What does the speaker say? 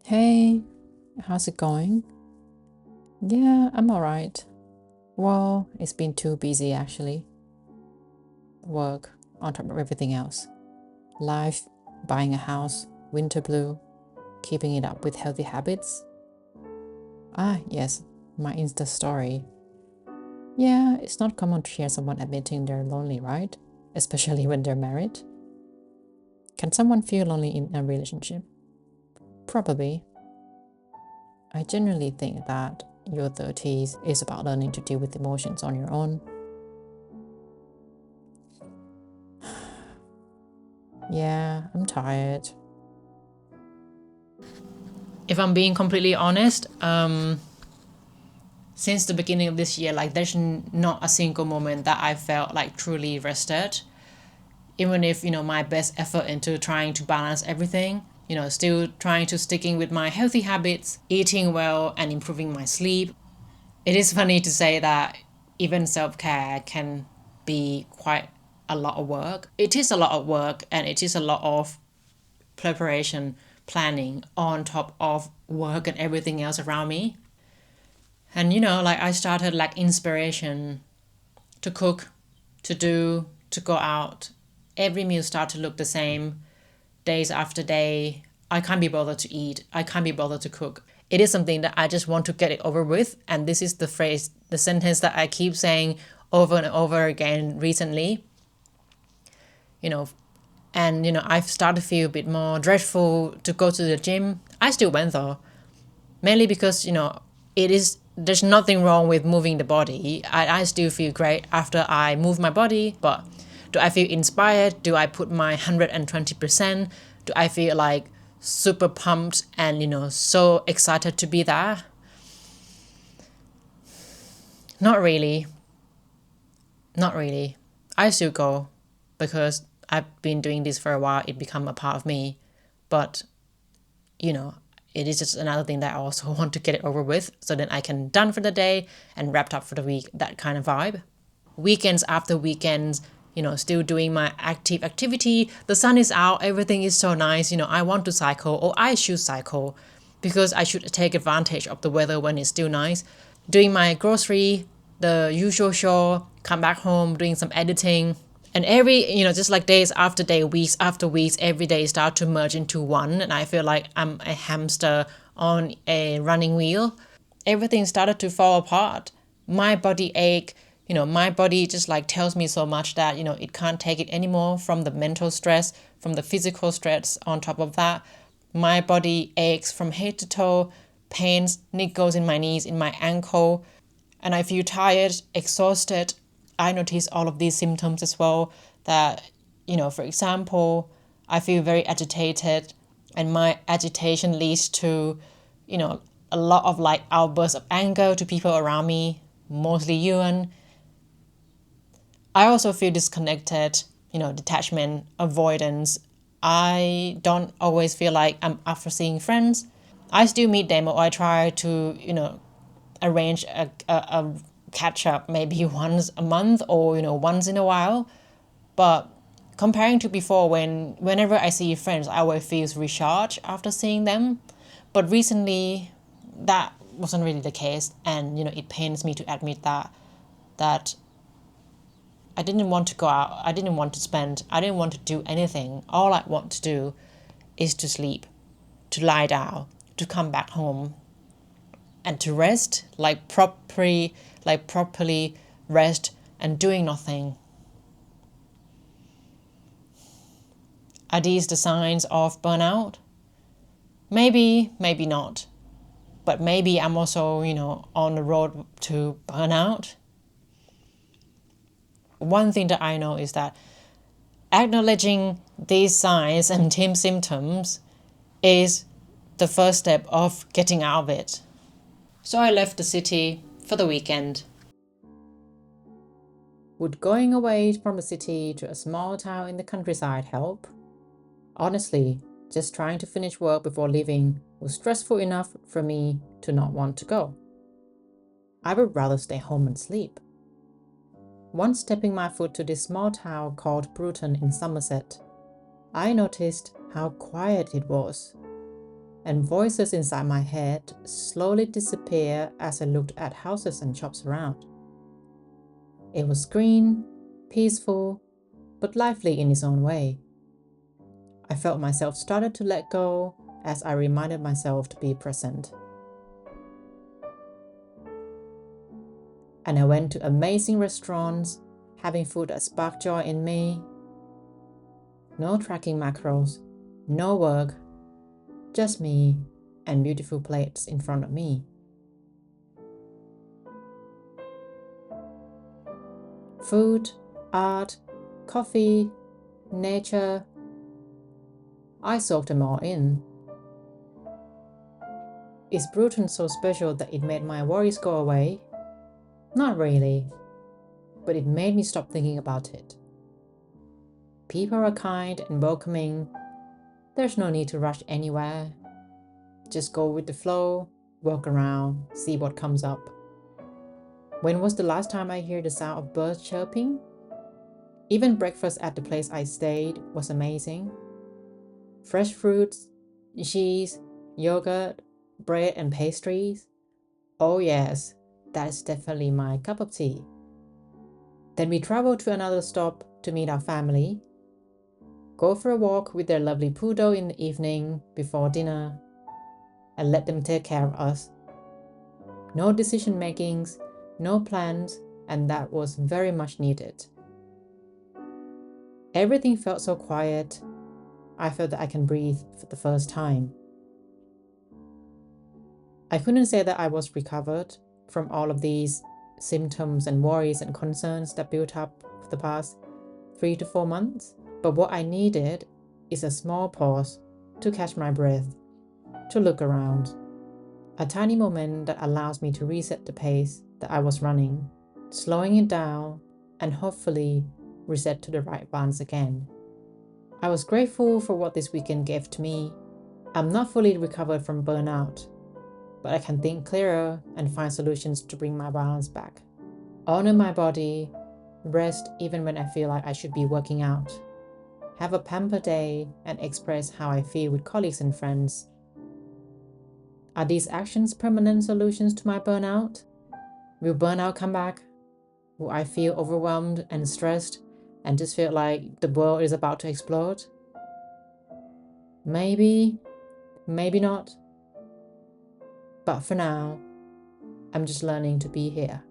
Hey, how's it going? Yeah, I'm alright. Well, it's been too busy actually. Work on top of everything else. Life, buying a house, winter blue, keeping it up with healthy habits. Ah, yes, my Insta story. Yeah, it's not common to hear someone admitting they're lonely, right? Especially when they're married. Can someone feel lonely in a relationship? Probably. I generally think that your 30s is about learning to deal with emotions on your own. Yeah, I'm tired. If I'm being completely honest, since the beginning of this year, like there's not a single moment that I felt like truly rested. Even if my best effort into trying to balance everything, still trying to sticking with my healthy habits, eating well, and improving my sleep. It is funny to say that even self care can be quite a lot of work. It is a lot of work, and it is a lot of preparation, planning on top of work and everything else around me. And like I started like inspiration to cook, to go out. Every meal start to look the same days after day. I can't be bothered to eat. I can't be bothered to cook. It is something that I just want to get it over with. And this is the phrase, the sentence that I keep saying over and over again recently. You know, and I've started to feel a bit more dreadful to go to the gym. I still went though, mainly because it is there's nothing wrong with moving the body. I still feel great after I move my body, but do I feel inspired? Do I put my 120%? Do I feel like super pumped and so excited to be there? Not really. Not really. I still go because I've been doing this for a while. It become a part of me, but you know, it is just another thing that I also want to get it over with so then I can done for the day and wrapped up for the week, that kind of vibe. Weekends after weekends, still doing my activity. The sun is out, everything is so nice. I want to cycle or I should cycle because I should take advantage of the weather when it's still nice. Doing my grocery, the usual show, come back home, doing some editing, and every just like days after day, weeks after weeks, every day start to merge into one, and I feel like I'm a hamster on a running wheel. Everything started to fall apart. My body ache, my body just like tells me so much that it can't take it anymore, from the mental stress, from the physical stress on top of that. My body aches from head to toe, pains, niggles in my knees, in my ankle, and I feel tired, exhausted. I notice all of these symptoms as well. That, for example, I feel very agitated, and my agitation leads to, a lot of like outbursts of anger to people around me, mostly Yuan. I also feel disconnected, detachment, avoidance. I don't always feel like I'm up for seeing friends. I still meet them, or I try to, arrange a catch up maybe once a month, or once in a while. But comparing to before, whenever I see friends, I always feel recharged after seeing them. But recently, that wasn't really the case, and it pains me to admit that I didn't want to go out. I didn't want to spend. I didn't want to do anything. All I want to do is to sleep, to lie down, to come back home, and to rest, like properly rest and doing nothing. Are these the signs of burnout? Maybe, maybe not. But maybe I'm also, on the road to burnout. One thing that I know is that acknowledging these signs and symptoms is the first step of getting out of it. So I left the city for the weekend. Would going away from the city to a small town in the countryside help? Honestly, just trying to finish work before leaving was stressful enough for me to not want to go. I would rather stay home and sleep. Once stepping my foot to this small town called Bruton in Somerset, I noticed how quiet it was. and voices inside my head slowly disappear as I looked at houses and shops around. It was green, peaceful, but lively in its own way. I felt myself started to let go as I reminded myself to be present. And I went to amazing restaurants, having food that sparked joy in me. No tracking macros, no work, just me and beautiful plates in front of me. Food, art, coffee, nature. I soaked them all in. Is Bruton so special that it made my worries go away? Not really, but it made me stop thinking about it. People are kind and welcoming. There's no need to rush anywhere. Just go with the flow, walk around, see what comes up. When was the last time I heard the sound of birds chirping? Even breakfast at the place I stayed was amazing. Fresh fruits, cheese, yogurt, bread and pastries. Oh yes, that is definitely my cup of tea. Then we traveled to another stop to meet our family. Go for a walk with their lovely poodle in the evening before dinner and let them take care of us. No decision makings, no plans, and that was very much needed. Everything felt so quiet. I felt that I can breathe for the first time. I couldn't say that I was recovered from all of these symptoms and worries and concerns that built up for the past 3 to 4 months, but what I needed is a small pause to catch my breath, to look around. A tiny moment that allows me to reset the pace that I was running, slowing it down, and hopefully reset to the right balance again. I was grateful for what this weekend gave to me. I'm not fully recovered from burnout, but I can think clearer and find solutions to bring my balance back. Honor my body, rest even when I feel like I should be working out. Have a pamper day and express how I feel with colleagues and friends. Are these actions permanent solutions to my burnout? Will burnout come back? Will I feel overwhelmed and stressed and just feel like the world is about to explode? Maybe, maybe not. But for now, I'm just learning to be here.